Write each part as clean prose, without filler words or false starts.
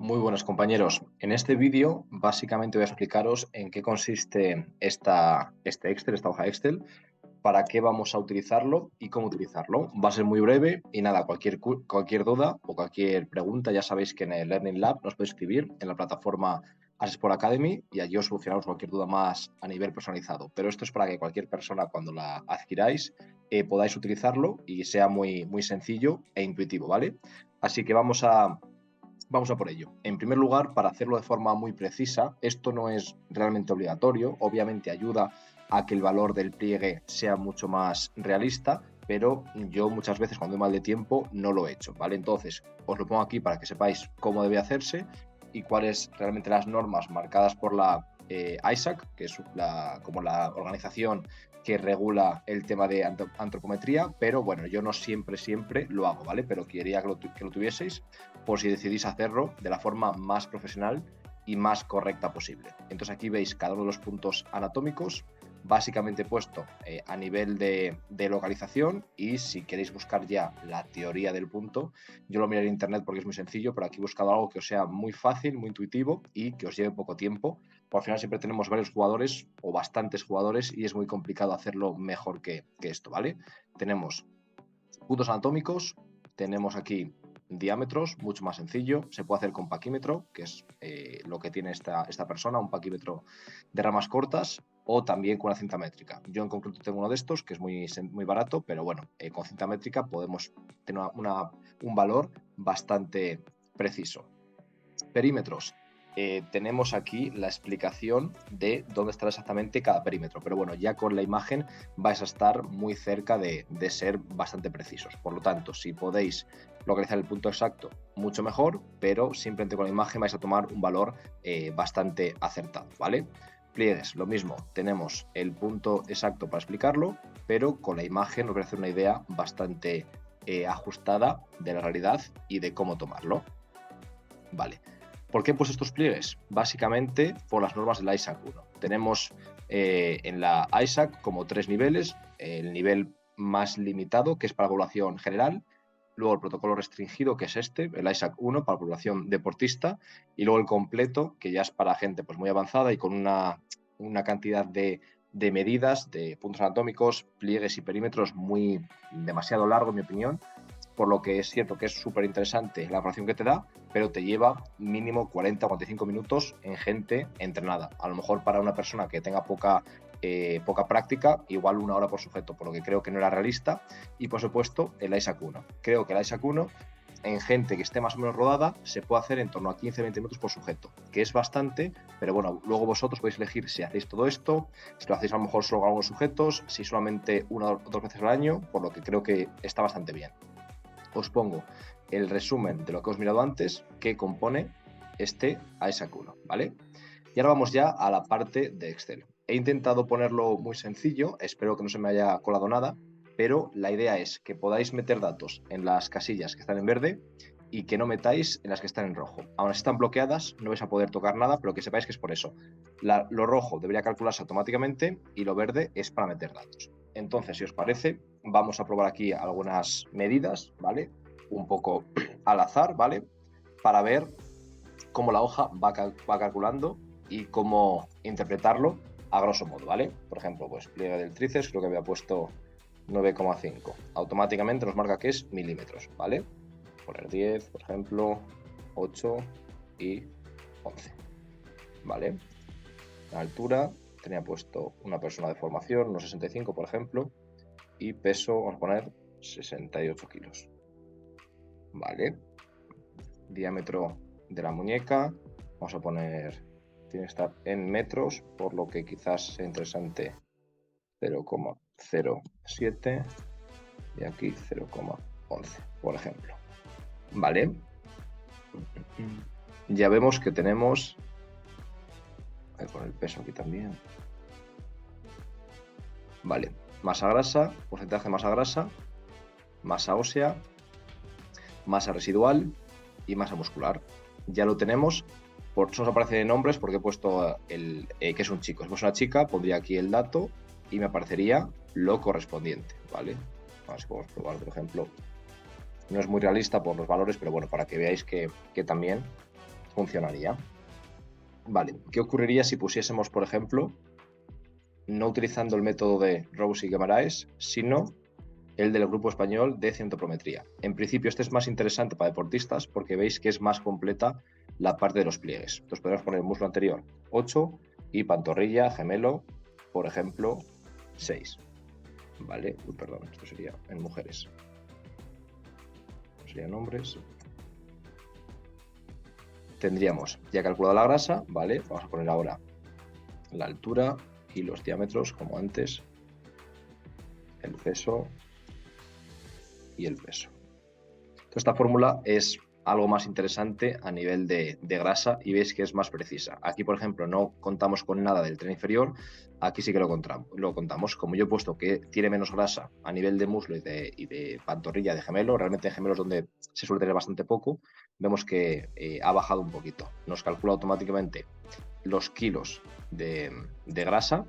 Muy buenos compañeros. En este vídeo básicamente voy a explicaros en qué consiste este Excel, esta hoja Excel, para qué vamos a utilizarlo y cómo utilizarlo. Va a ser muy breve y nada, cualquier duda o cualquier pregunta ya sabéis que en el Learning Lab nos podéis escribir en la plataforma Asesport Academy y allí os solucionamos cualquier duda más a nivel personalizado. Pero esto es para que cualquier persona cuando la adquiráis podáis utilizarlo y sea muy sencillo e intuitivo, ¿vale? Así que vamos a por ello. En primer lugar, para hacerlo de forma muy precisa, esto no es realmente obligatorio, obviamente ayuda a que el valor del pliegue sea mucho más realista, pero yo muchas veces cuando doy mal de tiempo no lo he hecho, ¿vale? Entonces, os lo pongo aquí para que sepáis cómo debe hacerse y cuáles realmente las normas marcadas por la ISAC, que es como la organización que regula el tema de antropometría, pero bueno, yo no siempre lo hago, ¿vale? Pero quería que lo tuvieseis por si decidís hacerlo de la forma más profesional y más correcta posible. Entonces aquí veis cada uno de los puntos anatómicos, básicamente puesto a nivel de localización, y si queréis buscar ya la teoría del punto, yo lo miré en internet porque es muy sencillo, pero aquí he buscado algo que os sea muy fácil, muy intuitivo y que os lleve poco tiempo. Por al final siempre tenemos varios jugadores o bastantes jugadores y es muy complicado hacerlo mejor que esto, ¿vale? Tenemos puntos anatómicos, tenemos aquí diámetros, mucho más sencillo, se puede hacer con paquímetro, que es lo que tiene esta persona, un paquímetro de ramas cortas, o también con una cinta métrica. Yo en concreto tengo uno de estos, que es muy barato, pero bueno, con cinta métrica podemos tener un valor bastante preciso. Perímetros. Tenemos aquí la explicación de dónde estará exactamente cada perímetro, pero bueno, ya con la imagen vais a estar muy cerca de ser bastante precisos. Por lo tanto, si podéis localizar el punto exacto, mucho mejor, pero simplemente con la imagen vais a tomar un valor bastante acertado, ¿vale? Pliegues, lo mismo, tenemos el punto exacto para explicarlo, pero con la imagen os voy a hacer una idea bastante ajustada de la realidad y de cómo tomarlo. Vale. ¿Por qué he puesto estos pliegues? Básicamente por las normas de la ISAC 1. Tenemos en la ISAC como 3 niveles. El nivel más limitado, que es para población general. Luego el protocolo restringido, que es este, el ISAC 1, para población deportista. Y luego el completo, que ya es para gente pues, muy avanzada y con una cantidad de medidas, de puntos anatómicos, pliegues y perímetros demasiado largo, en mi opinión. Por lo que es cierto que es súper interesante la información que te da, pero te lleva mínimo 40 o 45 minutos en gente entrenada. A lo mejor para una persona que tenga poca práctica, igual 1 hora por sujeto, por lo que creo que no era realista. Y por supuesto, el ISAC 1. Creo que el ISAC 1, en gente que esté más o menos rodada, se puede hacer en torno a 15-20 minutos por sujeto, que es bastante, pero bueno, luego vosotros podéis elegir si hacéis todo esto, si lo hacéis a lo mejor solo con algunos sujetos, si solamente 1 o 2 veces al año, por lo que creo que está bastante bien. Os pongo el resumen de lo que os he mirado antes, que compone este ISAC 1, ¿vale? Y ahora vamos ya a la parte de Excel. He intentado ponerlo muy sencillo, espero que no se me haya colado nada, pero la idea es que podáis meter datos en las casillas que están en verde y que no metáis en las que están en rojo. Aún así están bloqueadas, no vais a poder tocar nada, pero que sepáis que es por eso. Lo rojo debería calcularse automáticamente y lo verde es para meter datos. Entonces, si os parece, vamos a probar aquí algunas medidas, ¿vale? Un poco al azar, ¿vale? Para ver cómo la hoja va calculando y cómo interpretarlo a grosso modo, ¿vale? Por ejemplo, pues pliegue del tríceps, creo que había puesto 9,5. Automáticamente nos marca que es milímetros, ¿vale? Poner 10, por ejemplo, 8 y 11, ¿vale? La altura tenía puesto una persona de formación, unos 65, por ejemplo, y peso, vamos a poner 68 kilos, ¿vale? Diámetro de la muñeca, vamos a poner, tiene que estar en metros, por lo que quizás sea interesante 0,07 y aquí 0,11, por ejemplo, ¿vale? Ya vemos que tenemos, voy a poner el peso aquí también, vale, masa grasa, porcentaje de masa grasa, masa ósea, masa residual y masa muscular. Ya lo tenemos. Solo aparece nombres porque he puesto que es un chico. Si fuese una chica, pondría aquí el dato y me aparecería lo correspondiente, ¿vale? Así podemos probar, por ejemplo. No es muy realista por los valores, pero bueno, para que veáis que también funcionaría. Vale, ¿qué ocurriría si pusiésemos, por ejemplo, no utilizando el método de Rose y Guimaraes, sino el del grupo español de centroprometría? En principio este es más interesante para deportistas porque veis que es más completa la parte de los pliegues. Entonces podemos poner muslo anterior 8 y pantorrilla, gemelo, por ejemplo, 6. Vale, perdón, esto sería en mujeres. Serían hombres. Tendríamos ya calculada la grasa, ¿vale? Vamos a poner ahora la altura y los diámetros como antes, el peso y el peso. Entonces, esta fórmula es algo más interesante a nivel de grasa y veis que es más precisa. Aquí, por ejemplo, no contamos con nada del tren inferior, aquí sí que lo contamos. Como yo he puesto que tiene menos grasa a nivel de muslo y de pantorrilla, de gemelo, realmente en gemelos donde se suele tener bastante poco, vemos que ha bajado un poquito. Nos calcula automáticamente los kilos de grasa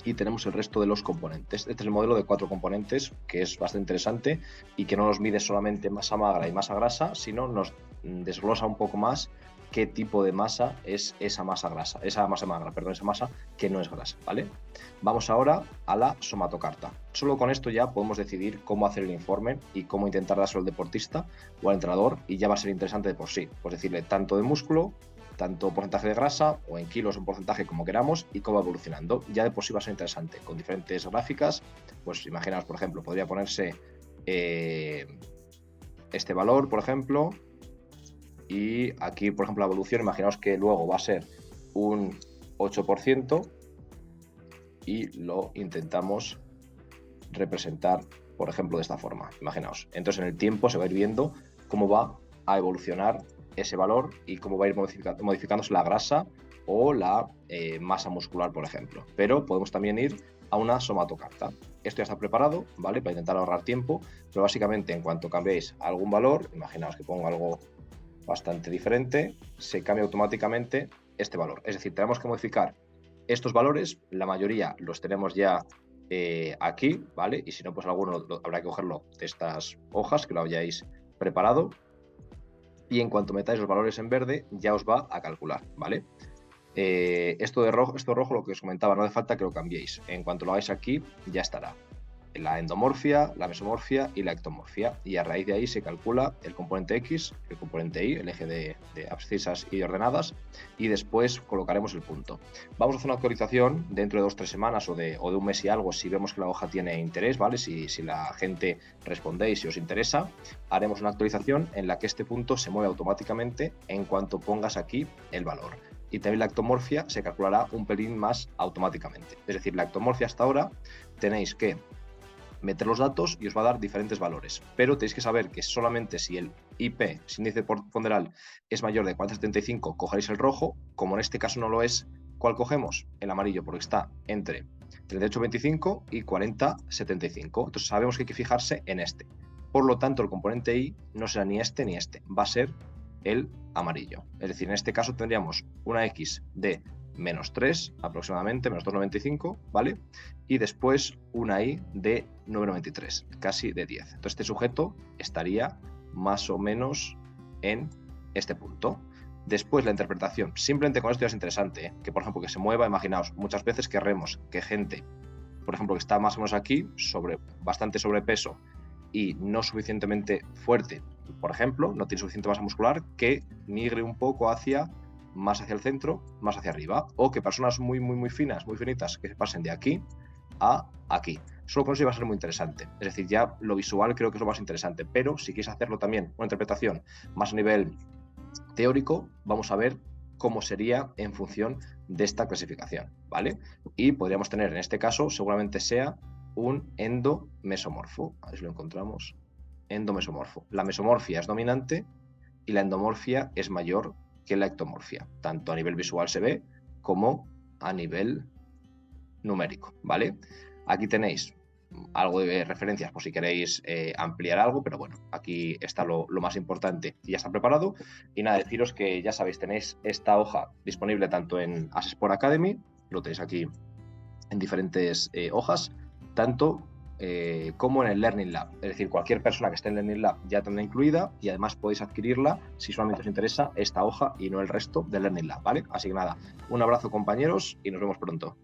y tenemos el resto de los componentes. Este es el modelo de 4 componentes, que es bastante interesante y que no nos mide solamente masa magra y masa grasa, sino nos desglosa un poco más qué tipo de masa es esa masa grasa, esa masa que no es grasa, ¿vale? Vamos ahora a la somatocarta. Solo con esto ya podemos decidir cómo hacer el informe y cómo intentar dárselo al deportista o al entrenador, y ya va a ser interesante de por sí. Pues decirle tanto de músculo, tanto porcentaje de grasa o en kilos o en porcentaje como queramos y cómo va evolucionando. Ya de por sí va a ser interesante, con diferentes gráficas. Pues imaginaos, por ejemplo, podría ponerse este valor, por ejemplo, y aquí, por ejemplo, la evolución, imaginaos que luego va a ser un 8% y lo intentamos representar, por ejemplo, de esta forma. Imaginaos. Entonces, en el tiempo se va a ir viendo cómo va a evolucionar ese valor y cómo va a ir modificándose la grasa o la masa muscular, por ejemplo. Pero podemos también ir a una somatocarta. Esto ya está preparado, ¿vale? Para intentar ahorrar tiempo, pero básicamente en cuanto cambiéis algún valor, imaginaos que pongo algo bastante diferente, se cambia automáticamente este valor. Es decir, tenemos que modificar estos valores, la mayoría los tenemos ya aquí, ¿vale? Y si no, pues alguno habrá que cogerlo de estas hojas que lo hayáis preparado. Y en cuanto metáis los valores en verde, ya os va a calcular, ¿vale? Esto rojo, lo que os comentaba, no hace falta que lo cambiéis. En cuanto lo hagáis aquí, ya estará la endomorfia, la mesomorfia y la ectomorfia. Y a raíz de ahí se calcula el componente X, el componente Y, el eje de abscisas y ordenadas, y después colocaremos el punto. Vamos a hacer una actualización dentro de 2 o 3 semanas o de un mes y algo, si vemos que la hoja tiene interés, ¿vale? Si la gente respondéis, si os interesa, haremos una actualización en la que este punto se mueve automáticamente en cuanto pongas aquí el valor. Y también la ectomorfia se calculará un pelín más automáticamente. Es decir, la ectomorfia hasta ahora tenéis que meter los datos y os va a dar diferentes valores, pero tenéis que saber que solamente si el IP, si índice ponderal, es mayor de 40,75, cogeréis el rojo. Como en este caso no lo es, ¿cuál cogemos? El amarillo, porque está entre 38,25 y 40,75. Entonces sabemos que hay que fijarse en este. Por lo tanto, el componente Y no será ni este ni este, va a ser el amarillo. Es decir, en este caso tendríamos una X de menos 3 aproximadamente, menos 2,95, ¿vale? Y después una Y de 9,93, casi de 10. Entonces este sujeto estaría más o menos en este punto. Después la interpretación, simplemente con esto ya es interesante, ¿eh? Que por ejemplo que se mueva, imaginaos, muchas veces querremos que gente, por ejemplo, que está más o menos aquí, bastante sobrepeso y no suficientemente fuerte, por ejemplo, no tiene suficiente masa muscular, que migre un poco más hacia el centro, más hacia arriba, o que personas muy finas, muy finitas, que se pasen de aquí a aquí. Solo con eso va a ser muy interesante. Es decir, ya lo visual creo que es lo más interesante, pero si quieres hacerlo también una interpretación más a nivel teórico, vamos a ver cómo sería en función de esta clasificación, ¿vale? Y podríamos tener, en este caso, seguramente sea un endomesomorfo. A ver si lo encontramos. Endomesomorfo. La mesomorfia es dominante y la endomorfia es mayor que la ectomorfia. Tanto a nivel visual se ve como a nivel numérico, ¿vale? Aquí tenéis algo de referencias por si queréis ampliar algo, pero bueno, aquí está lo más importante y ya está preparado. Y nada, deciros que ya sabéis, tenéis esta hoja disponible tanto en Asesport Academy, lo tenéis aquí en diferentes hojas, tanto como en el Learning Lab. Es decir, cualquier persona que esté en Learning Lab ya tendrá incluida y además podéis adquirirla si solamente os interesa esta hoja y no el resto del Learning Lab, ¿vale? Así que nada, un abrazo compañeros y nos vemos pronto.